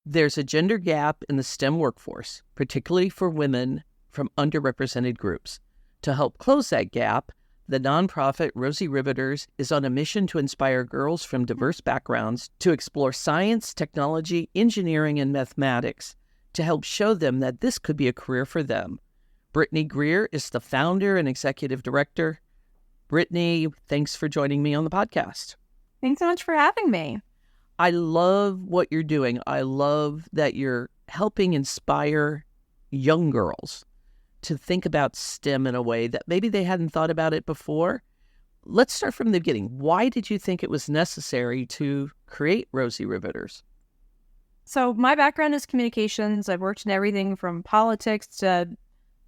There's a gender gap in the STEM workforce, particularly for women from underrepresented groups. To help close that gap, the nonprofit Rosie Riveters is on a mission to inspire girls from diverse backgrounds to explore science, technology, engineering, and mathematics to help show them that this could be a career for them. Brittany Greer is the founder and executive director. Brittany, thanks for joining me on the podcast. Thanks so much for having me. I love what you're doing. I love that you're helping inspire young girls to think about STEM in a way that maybe they hadn't thought about it before. Let's start from the beginning. Why did you think it was necessary to create Rosie Riveters? So my background is communications. I've worked in everything from politics to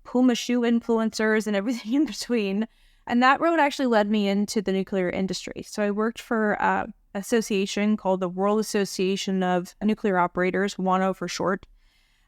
Puma shoe influencers and everything in between. And that road actually led me into the nuclear industry. So I worked for an association called the World Association of Nuclear Operators, WANO for short.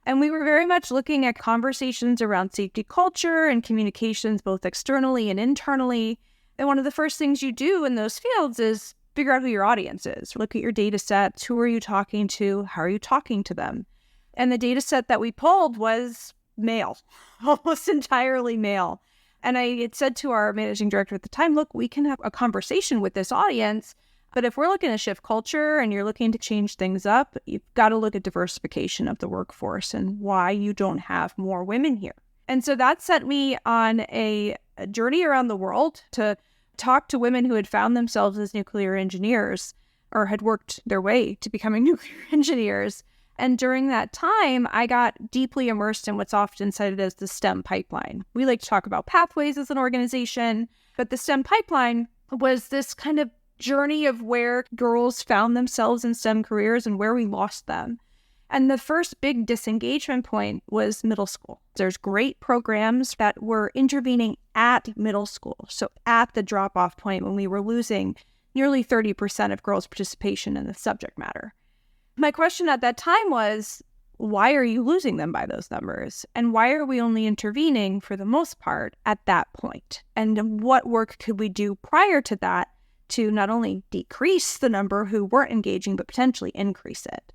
And we were very much looking at conversations around safety culture and communications, both externally and internally. And one of the first things you do in those fields is figure out who your audience is. Look at your data sets. Who are you talking to? How are you talking to them? And the data set that we pulled was male, almost entirely male. And I had said to our managing director at the time, look, we can have a conversation with this audience, but if we're looking to shift culture and you're looking to change things up, you've got to look at diversification of the workforce and why you don't have more women here. And so that set me on a journey around the world to talk to women who had found themselves as nuclear engineers or had worked their way to becoming nuclear engineers. And during that time, I got deeply immersed in what's often cited as the STEM pipeline. We like to talk about pathways as an organization, but the STEM pipeline was this kind of journey of where girls found themselves in STEM careers and where we lost them. And the first big disengagement point was middle school. There's great programs that were intervening at middle school, so at the drop-off point when we were losing nearly 30% of girls' participation in the subject matter. My question at that time was, why are you losing them by those numbers? And why are we only intervening, for the most part, at that point? And what work could we do prior to that to not only decrease the number who weren't engaging, but potentially increase it?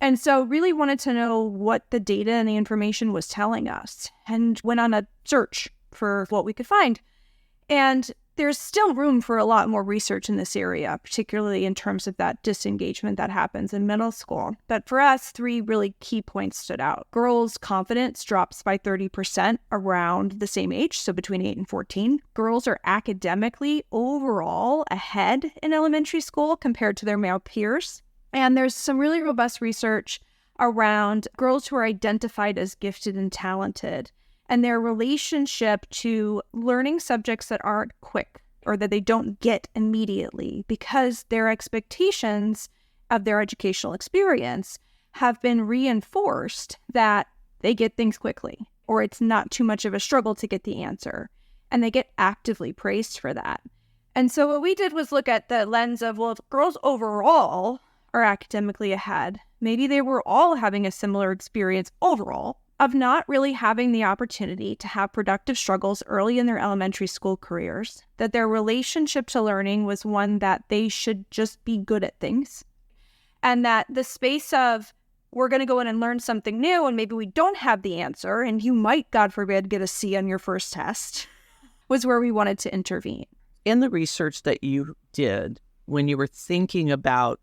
And so really wanted to know what the data and the information was telling us, and went on a search for what we could find. And there's still room for a lot more research in this area, particularly in terms of that disengagement that happens in middle school. But for us, 3 really key points stood out. Girls' confidence drops by 30% around the same age, so between 8 and 14. Girls are academically overall ahead in elementary school compared to their male peers. And there's some really robust research around girls who are identified as gifted and talented and their relationship to learning subjects that aren't quick or that they don't get immediately because their expectations of their educational experience have been reinforced that they get things quickly or it's not too much of a struggle to get the answer. And they get actively praised for that. And so what we did was look at the lens of, well, if girls overall are academically ahead, maybe they were all having a similar experience overall of not really having the opportunity to have productive struggles early in their elementary school careers, that their relationship to learning was one that they should just be good at things, and that the space of we're going to go in and learn something new and maybe we don't have the answer and you might, God forbid, get a C on your first test was where we wanted to intervene. In the research that you did, when you were thinking about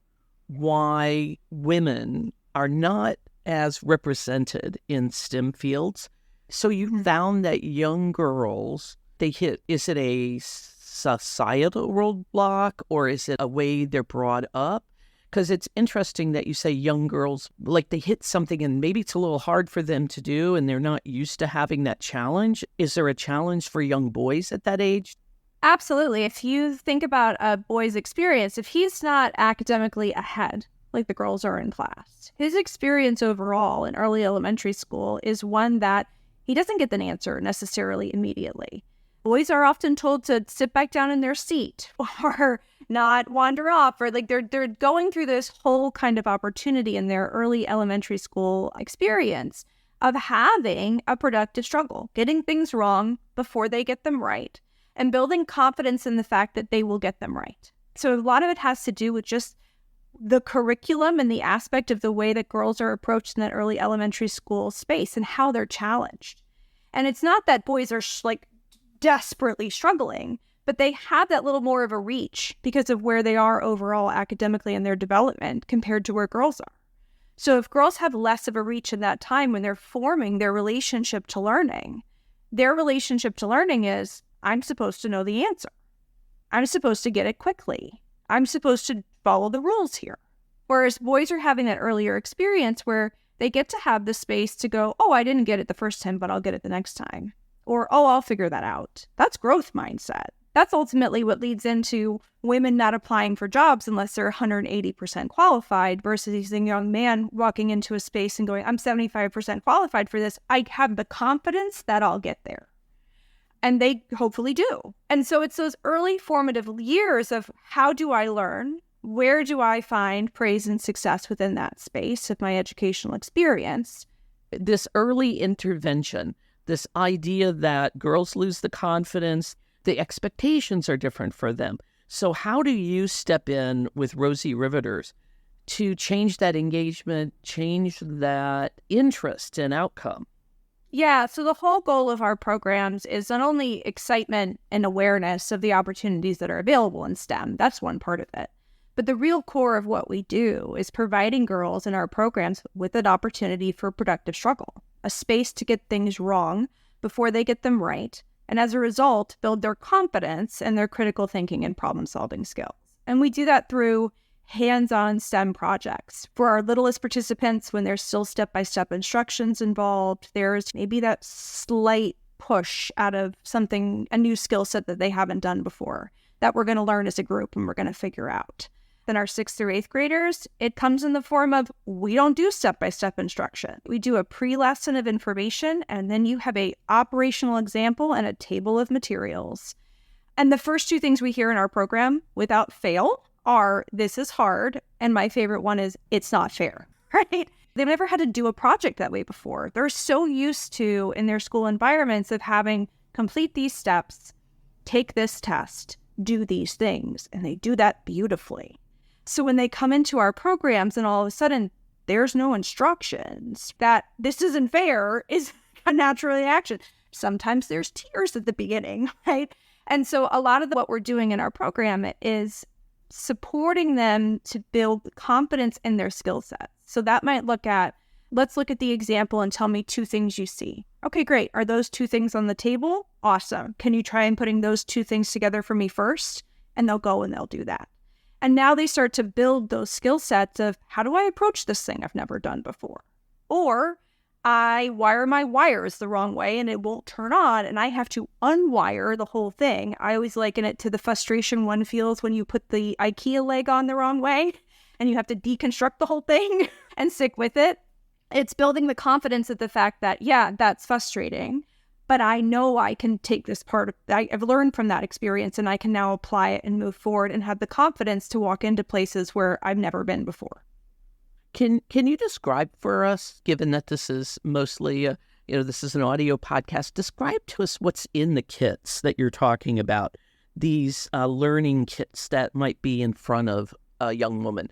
why women are not as represented in STEM fields. So you found that young girls, they hit, is it a societal roadblock or is it a way they're brought up? Because it's interesting that you say young girls, like they hit something and maybe it's a little hard for them to do and they're not used to having that challenge. Is there a challenge for young boys at that age? Absolutely. If you think about a boy's experience, if he's not academically ahead, like the girls are in class, his experience overall in early elementary school is one that he doesn't get an answer necessarily immediately. Boys are often told to sit back down in their seat or not wander off, or like they're going through this whole kind of opportunity in their early elementary school experience of having a productive struggle, getting things wrong before they get them right, and building confidence in the fact that they will get them right. So a lot of it has to do with just the curriculum and the aspect of the way that girls are approached in that early elementary school space and how they're challenged. And it's not that boys are desperately struggling, but they have that little more of a reach because of where they are overall academically in their development compared to where girls are. So if girls have less of a reach in that time when they're forming their relationship to learning, their relationship to learning is, I'm supposed to know the answer. I'm supposed to get it quickly. I'm supposed to follow the rules here. Whereas boys are having that earlier experience where they get to have the space to go, oh, I didn't get it the first time, but I'll get it the next time. Or, oh, I'll figure that out. That's growth mindset. That's ultimately what leads into women not applying for jobs unless they're 180% qualified versus a young man walking into a space and going, I'm 75% qualified for this. I have the confidence that I'll get there. And they hopefully do. And so it's those early formative years of how do I learn? Where do I find praise and success within that space of my educational experience? This early intervention, this idea that girls lose the confidence, the expectations are different for them. So how do you step in with Rosie Riveters to change that engagement, change that interest and outcome? Yeah, so the whole goal of our programs is not only excitement and awareness of the opportunities that are available in STEM, that's one part of it, but the real core of what we do is providing girls in our programs with an opportunity for productive struggle, a space to get things wrong before they get them right, and as a result, build their confidence and their critical thinking and problem-solving skills. And we do that through hands-on STEM projects. For our littlest participants, when there's still step-by-step instructions involved, there's maybe that slight push out of something, a new skill set that they haven't done before, that we're going to learn as a group and we're going to figure out. Then our 6th through 8th graders, it comes in the form of, we don't do step-by-step instruction. We do a pre-lesson of information, and then you have a operational example and a table of materials. And the first 2 things we hear in our program, without fail, are, this is hard, and my favorite one is, it's not fair, right? They've never had to do a project that way before. They're so used to, in their school environments, of having complete these steps, take this test, do these things, and they do that beautifully. So when they come into our programs and all of a sudden there's no instructions, that this isn't fair is a natural reaction. Sometimes there's tears at the beginning, right? And so a lot of what we're doing in our program is supporting them to build confidence in their skill sets. So that might look at, let's look at the example and tell me 2 things you see. Okay, great. Are those 2 things on the table? Awesome. Can you try and putting those 2 things together for me first? And they'll go and they'll do that. And now they start to build those skill sets of, how do I approach this thing I've never done before? Or I wire my wires the wrong way and it won't turn on and I have to unwire the whole thing. I always liken it to the frustration one feels when you put the IKEA leg on the wrong way and you have to deconstruct the whole thing and stick with it. It's building the confidence of the fact that, yeah, that's frustrating, but I know I can take this part. I've learned from that experience and I can now apply it and move forward and have the confidence to walk into places where I've never been before. Can you describe for us, given that this is mostly, this is an audio podcast, describe to us what's in the kits that you're talking about, these learning kits that might be in front of a young woman?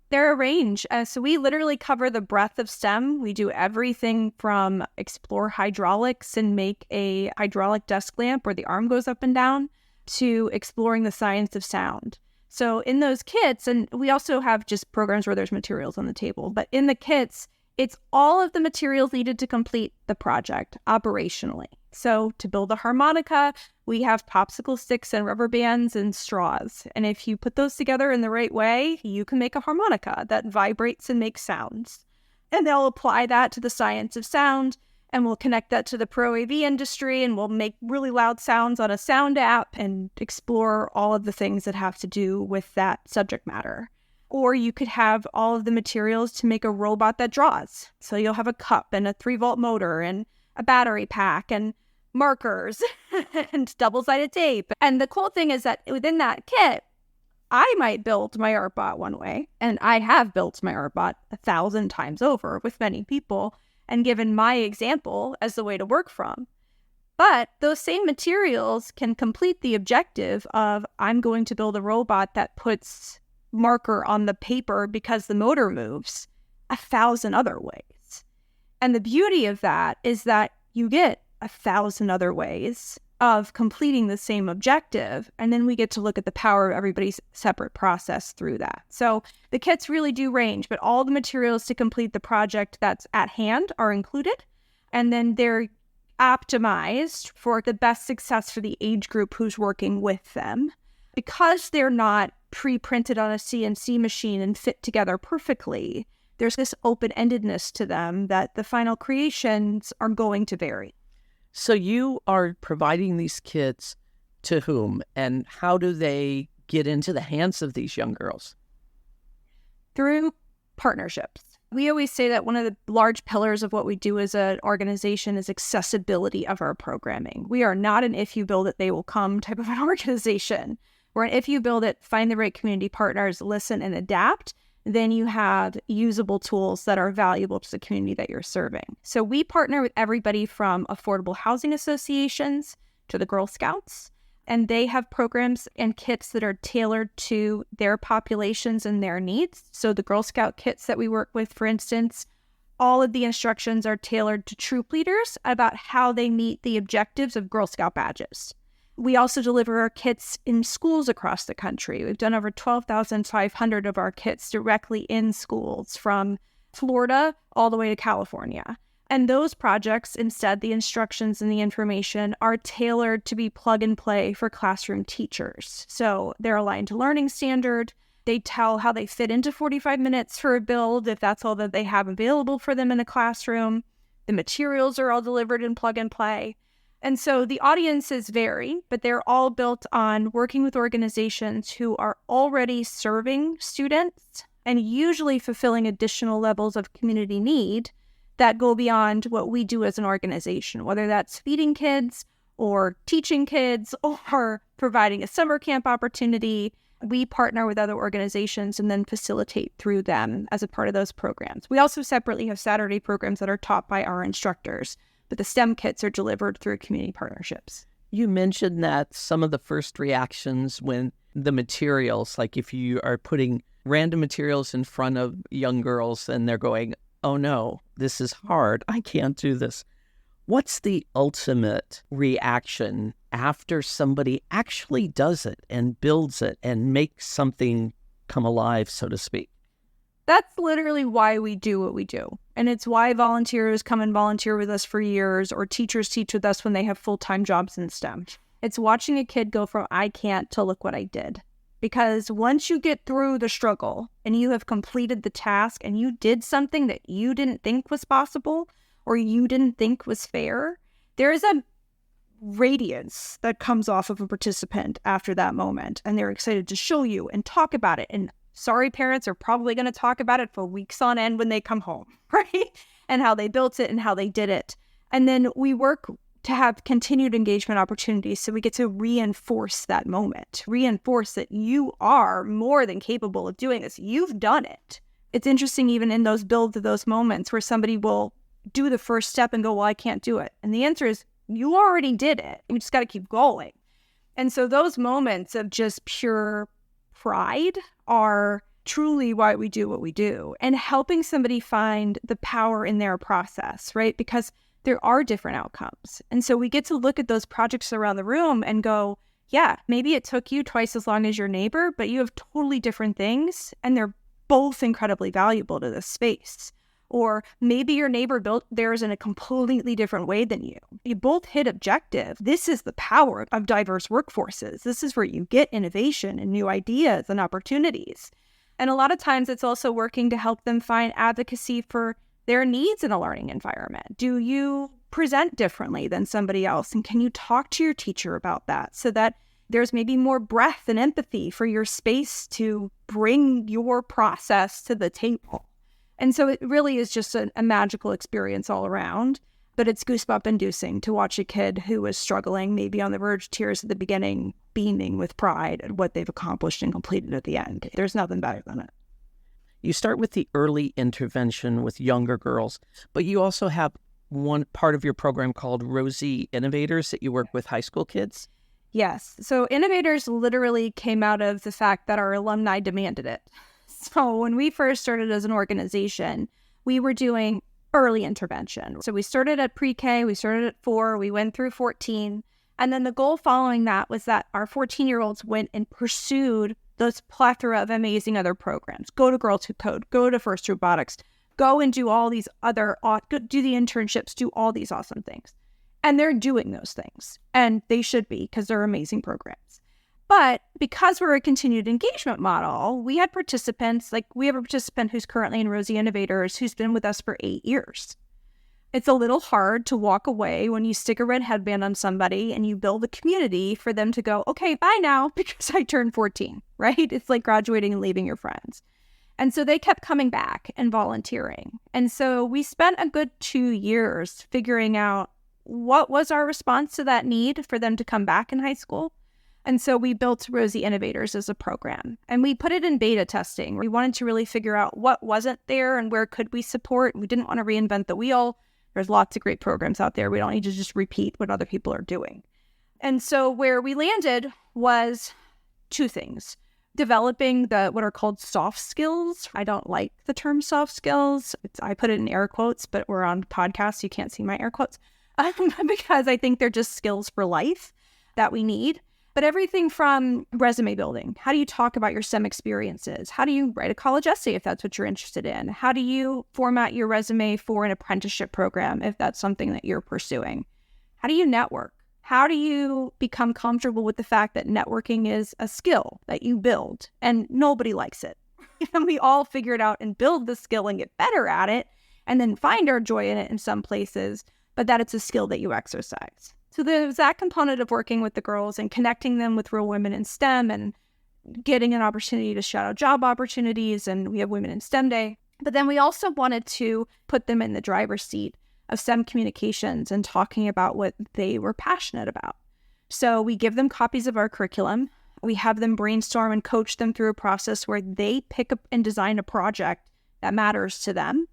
They're a range. So we literally cover the breadth of STEM. We do everything from explore hydraulics and make a hydraulic desk lamp where the arm goes up and down to exploring the science of sound. So in those kits, and we also have just programs where there's materials on the table, but in the kits, it's all of the materials needed to complete the project operationally. So to build a harmonica, we have popsicle sticks and rubber bands and straws. And if you put those together in the right way, you can make a harmonica that vibrates and makes sounds. And they'll apply that to the science of sound, and we'll connect that to the pro AV industry, and we'll make really loud sounds on a sound app and explore all of the things that have to do with that subject matter. Or you could have all of the materials to make a robot that draws. So you'll have a cup and a 3-volt motor and a battery pack and markers and double-sided tape. And the cool thing is that within that kit, I might build my art bot one way, and I have built my art bot 1,000 times over with many people and given my example as the way to work from. But those same materials can complete the objective of, I'm going to build a robot that puts marker on the paper because the motor moves 1,000 other ways. And the beauty of that is that you get 1,000 other ways of completing the same objective, and then we get to look at the power of everybody's separate process through that. So the kits really do range, but all the materials to complete the project that's at hand are included, and then they're optimized for the best success for the age group who's working with them. Because they're not pre-printed on a CNC machine and fit together perfectly, there's this open-endedness to them that the final creations are going to vary. So you are providing these kits to whom, and how do they get into the hands of these young girls? Through partnerships. We always say that one of the large pillars of what we do as an organization is accessibility of our programming. We are not an if you build it, they will come type of an organization. We're an if you build it, find the right community partners, listen and adapt, then you have usable tools that are valuable to the community that you're serving. So we partner with everybody from affordable housing associations to the Girl Scouts, and they have programs and kits that are tailored to their populations and their needs. So the Girl Scout kits that we work with, for instance, all of the instructions are tailored to troop leaders about how they meet the objectives of Girl Scout badges. We also deliver our kits in schools across the country. We've done over 12,500 of our kits directly in schools from Florida all the way to California. And those projects, instead, the instructions and the information are tailored to be plug and play for classroom teachers. So they're aligned to learning standard. They tell how they fit into 45 minutes for a build if that's all that they have available for them in a classroom. The materials are all delivered in plug and play. And so the audiences vary, but they're all built on working with organizations who are already serving students and usually fulfilling additional levels of community need that go beyond what we do as an organization, whether that's feeding kids or teaching kids or providing a summer camp opportunity. We partner with other organizations and then facilitate through them as a part of those programs. We also separately have Saturday programs that are taught by our instructors, but the STEM kits are delivered through community partnerships. You mentioned that some of the first reactions when the materials, like if you are putting random materials in front of young girls and they're going, oh no, this is hard, I can't do this. What's the ultimate reaction after somebody actually does it and builds it and makes something come alive, so to speak? That's literally why we do what we do. And it's why volunteers come and volunteer with us for years, or teachers teach with us when they have full-time jobs in STEM. It's watching a kid go from I can't to look what I did. Because once you get through the struggle and you have completed the task and you did something that you didn't think was possible or you didn't think was fair, there is a radiance that comes off of a participant after that moment. And they're excited to show you and talk about it. And sorry, parents are probably going to talk about it for weeks on end when they come home, right? And how they built it and how they did it. And then we work to have continued engagement opportunities so we get to reinforce that moment, reinforce that you are more than capable of doing this. You've done it. It's interesting even in those builds of those moments where somebody will do the first step and go, well, I can't do it. And the answer is you already did it. You just got to keep going. And so those moments of just pure pride are truly why we do what we do, and helping somebody find the power in their process, right? Because there are different outcomes. And so we get to look at those projects around the room and go, yeah, maybe it took you twice as long as your neighbor, but you have totally different things and they're both incredibly valuable to this space. Or maybe your neighbor built theirs in a completely different way than you. You both hit objective. This is the power of diverse workforces. This is where you get innovation and new ideas and opportunities. And a lot of times it's also working to help them find advocacy for their needs in a learning environment. Do you present differently than somebody else? And can you talk to your teacher about that so that there's maybe more breadth and empathy for your space to bring your process to the table? And so it really is just a magical experience all around. But it's goosebump inducing to watch a kid who was struggling, maybe on the verge of tears at the beginning, beaming with pride at what they've accomplished and completed at the end. There's nothing better than it. You start with the early intervention with younger girls, but you also have one part of your program called Rosie Innovators that you work with high school kids. Yes. So innovators literally came out of the fact that our alumni demanded it. So when we first started as an organization, we were doing early intervention. So we started at pre-K, we started at 4, we went through 14. And then the goal following that was that our 14-year-olds went and pursued those plethora of amazing other programs. Go to Girls Who Code, go to First Robotics, go and do all these other, do the internships, do all these awesome things. And they're doing those things. And they should be, because they're amazing programs. But because we're a continued engagement model, we had participants, like we have a participant who's currently in Rosie Innovators who's been with us for 8 years. It's a little hard to walk away when you stick a red headband on somebody and you build a community for them to go, okay, bye now, because I turned 14, right? It's like graduating and leaving your friends. And so they kept coming back and volunteering. And so we spent a good 2 years figuring out what was our response to that need for them to come back in high school. And so we built Rosie Innovators as a program, and we put it in beta testing. We wanted to really figure out what wasn't there and where could we support. We didn't want to reinvent the wheel. There's lots of great programs out there. We don't need to just repeat what other people are doing. And so where we landed was 2 things. Developing what are called soft skills. I don't like the term soft skills. I put it in air quotes, but we're on podcasts. You can't see my air quotes because I think they're just skills for life that we need. But everything from resume building. How do you talk about your STEM experiences? How do you write a college essay if that's what you're interested in? How do you format your resume for an apprenticeship program if that's something that you're pursuing? How do you network? How do you become comfortable with the fact that networking is a skill that you build and nobody likes it? And we all figure it out and build the skill and get better at it and then find our joy in it in some places, but that it's a skill that you exercise. So there's that component of working with the girls and connecting them with real women in STEM and getting an opportunity to shout out job opportunities. And we have Women in STEM Day. But then we also wanted to put them in the driver's seat of STEM communications and talking about what they were passionate about. So we give them copies of our curriculum. We have them brainstorm and coach them through a process where they pick up and design a project that matters to them.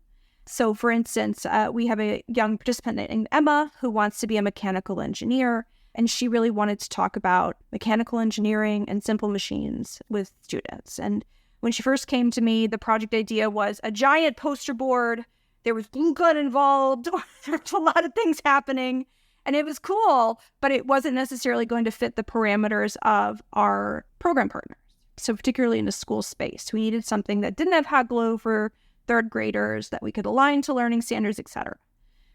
So for instance, we have a young participant named Emma who wants to be a mechanical engineer, and she really wanted to talk about mechanical engineering and simple machines with students. And when she first came to me, the project idea was a giant poster board. There was glue gun involved. There was a lot of things happening, and it was cool, but it wasn't necessarily going to fit the parameters of our program partners. So particularly in the school space, we needed something that didn't have hot glue for 3rd graders, that we could align to learning standards, etc.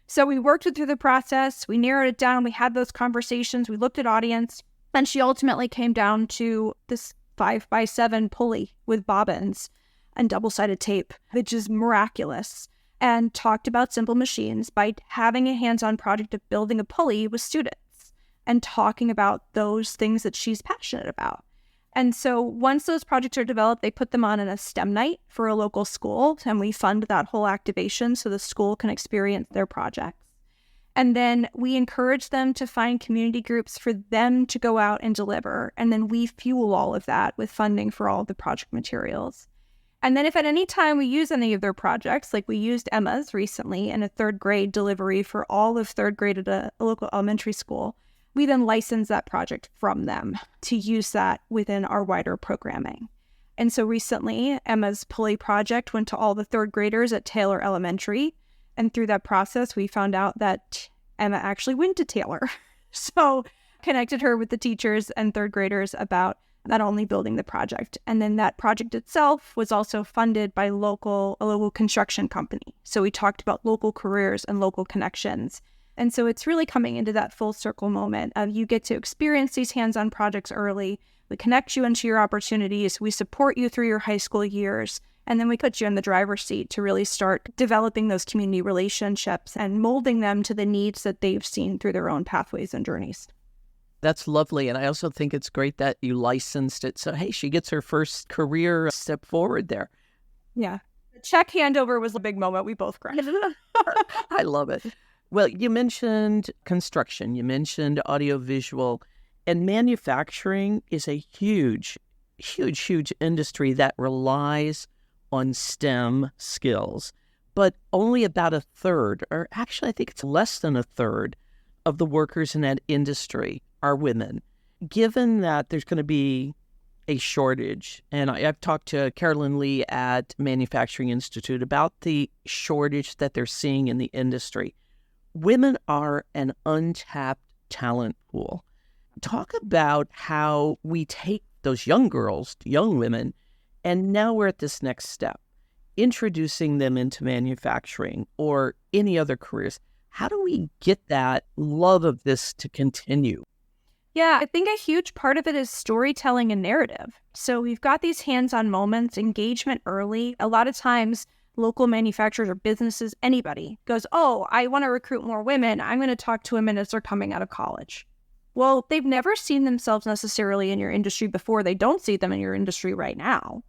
So we worked through the process, we narrowed it down, we had those conversations, we looked at audience, and she ultimately came down to this 5x7 pulley with bobbins and double-sided tape, which is miraculous, and talked about simple machines by having a hands-on project of building a pulley with students and talking about those things that she's passionate about. And so once those projects are developed, they put them on in a STEM night for a local school, and we fund that whole activation so the school can experience their projects. And then we encourage them to find community groups for them to go out and deliver. And then we fuel all of that with funding for all of the project materials. And then if at any time we use any of their projects, like we used Emma's recently in a 3rd grade delivery for all of 3rd grade at a local elementary school, we then license that project from them to use that within our wider programming. And so recently, Emma's pulley project went to all the 3rd graders at Taylor Elementary. And through that process, we found out that Emma actually went to Taylor. So connected her with the teachers and 3rd graders about not only building the project. And then that project itself was also funded by a local construction company. So we talked about local careers and local connections. And so it's really coming into that full circle moment of you get to experience these hands-on projects early. We connect you into your opportunities. We support you through your high school years. And then we put you in the driver's seat to really start developing those community relationships and molding them to the needs that they've seen through their own pathways and journeys. That's lovely. And I also think it's great that you licensed it. So, hey, she gets her first career step forward there. Yeah. The check handover was a big moment. We both cried. I love it. Well, you mentioned construction, you mentioned audiovisual, and manufacturing is a huge industry that relies on STEM skills. But only about 1/3, or actually I think it's less than 1/3 of the workers in that industry are women. given that there's going to be a shortage, and I've talked to Carolyn Lee at Manufacturing Institute about the shortage that they're seeing in the industry. Women are an untapped talent pool. Talk about how we take those young girls, young women, and now we're at this next step, introducing them into manufacturing or any other careers. How do we get that love of this to continue? Yeah, I think a huge part of it is storytelling and narrative. So we've got these hands-on moments, engagement early. A lot of times, local manufacturers or businesses, anybody goes, oh, I want to recruit more women. I'm going to talk to women as they're coming out of college. Well, they've never seen themselves necessarily in your industry before. They don't see them in your industry right now.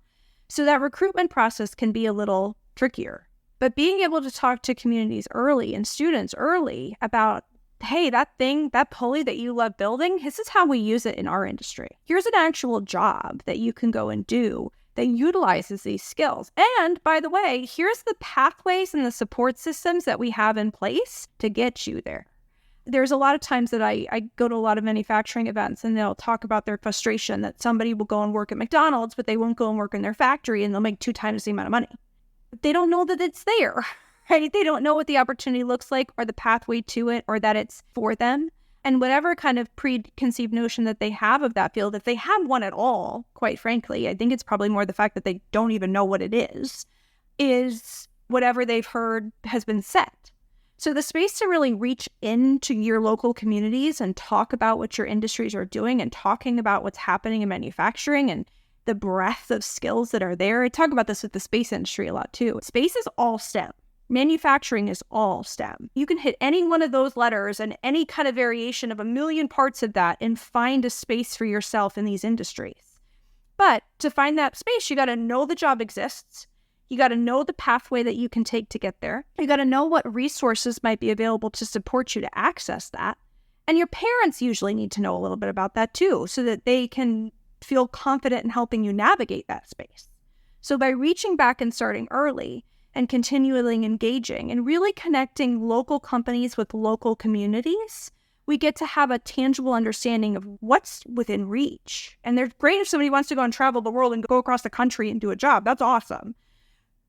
So that recruitment process can be a little trickier. But being able to talk to communities early and students early about, hey, that thing, that pulley that you love building, this is how we use it in our industry. Here's an actual job that you can go and do that utilizes these skills. And by the way, here's the pathways and the support systems that we have in place to get you there. There's a lot of times that I go to a lot of manufacturing events and they'll talk about their frustration that somebody will go and work at McDonald's, but they won't go and work in their factory and they'll make 2 times the amount of money. They don't know that it's there. Right? They don't know what the opportunity looks like or the pathway to it or that it's for them. And whatever kind of preconceived notion that they have of that field, if they have one at all, quite frankly, I think it's probably more the fact that they don't even know what it is whatever they've heard has been set. So the space to really reach into your local communities and talk about what your industries are doing and talking about what's happening in manufacturing and the breadth of skills that are there. I talk about this with the space industry a lot too. Space is all STEM. Manufacturing is all STEM. You can hit any one of those letters and any kind of variation of a million parts of that and find a space for yourself in these industries. But to find that space, you got to know the job exists. You got to know the pathway that you can take to get there. You got to know what resources might be available to support you to access that. And your parents usually need to know a little bit about that too, so that they can feel confident in helping you navigate that space. So by reaching back and starting early, and continually engaging and really connecting local companies with local communities, we get to have a tangible understanding of what's within reach. And they're great if somebody wants to go and travel the world and go across the country and do a job. That's awesome.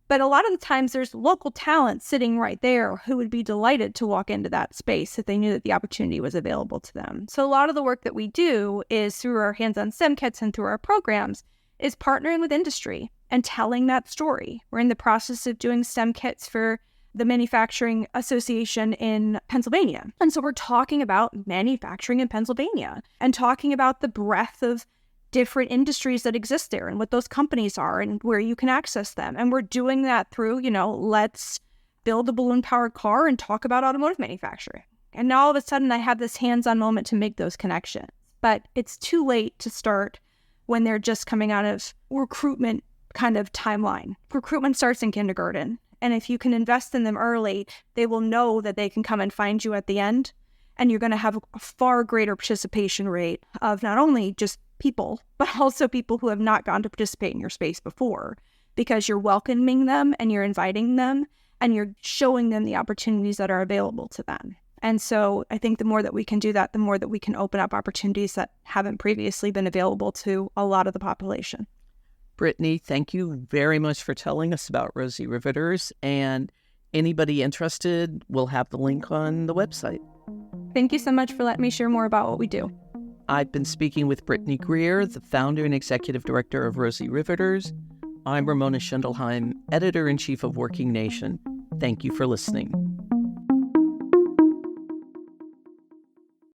But a lot of the times there's local talent sitting right there who would be delighted to walk into that space if they knew that the opportunity was available to them. So a lot of the work that we do is through our hands-on STEM kits and through our programs is partnering with industry and telling that story. We're in the process of doing STEM kits for the Manufacturing Association in Pennsylvania. And so we're talking about manufacturing in Pennsylvania and talking about the breadth of different industries that exist there and what those companies are and where you can access them. And we're doing that through, let's build a balloon-powered car and talk about automotive manufacturing. And now all of a sudden I have this hands-on moment to make those connections. But it's too late to start when they're just coming out of recruitment kind of timeline. Recruitment starts in kindergarten. And if you can invest in them early, they will know that they can come and find you at the end. And you're going to have a far greater participation rate of not only just people, but also people who have not gone to participate in your space before, because you're welcoming them and you're inviting them and you're showing them the opportunities that are available to them. And so I think the more that we can do that, the more that we can open up opportunities that haven't previously been available to a lot of the population. Brittany, thank you very much for telling us about Rosie Riveters. And anybody interested, we'll have the link on the website. Thank you so much for letting me share more about what we do. I've been speaking with Brittany Greer, the founder and executive director of Rosie Riveters. I'm Ramona Schindelheim, editor-in-chief of Working Nation. Thank you for listening.